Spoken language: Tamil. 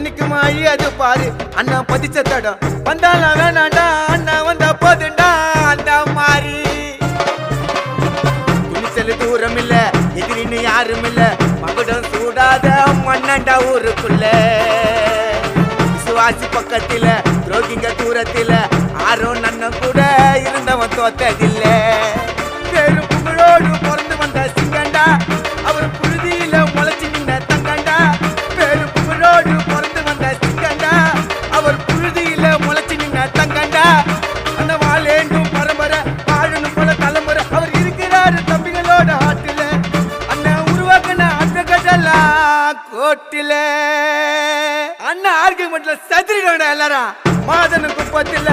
நிக்குமா அது பாரு அண்ணா பதிச்ச தடம் வந்தாலும் வேணாண்டா அண்ணா வந்தா போதுண்டா அந்த மாதிரி துணிச்சல் தூரம் இல்ல எதிரின்னு யாரும் இல்ல மகுடம் சூடாத மண்ணண்டா ஊருக்குள்ள விசுவாசி பக்கத்தில துரோகிங்க தூரத்தில ஆரும் நன்னம் கூட இருந்தவன் தோத்ததில்ல பெரும் புகழோடு பிறந்து வந்த சிங்கண்டா அவர் புழுதியில முளைச்சு நின்ன தங்கண்டா பெரும் புகழோடு பிறந்து வந்த சிங்கண்டா அவர் புழுதியில முளைச்சு நின்ன தங்கண்டா அந்த வாழேண்டும் பரம்பரை வாழணும் போல தலைமுறை அவர் இருக்கிறாரு தம்பிகளோட ஆட்டில அண்ணன் உருவாக்கின அந்த கட்டலா கோட்டில அண்ணன் ஆர்குமெண்ட்ல சதுரிடா எல்லாரும் மாதனுக்கு பத்தில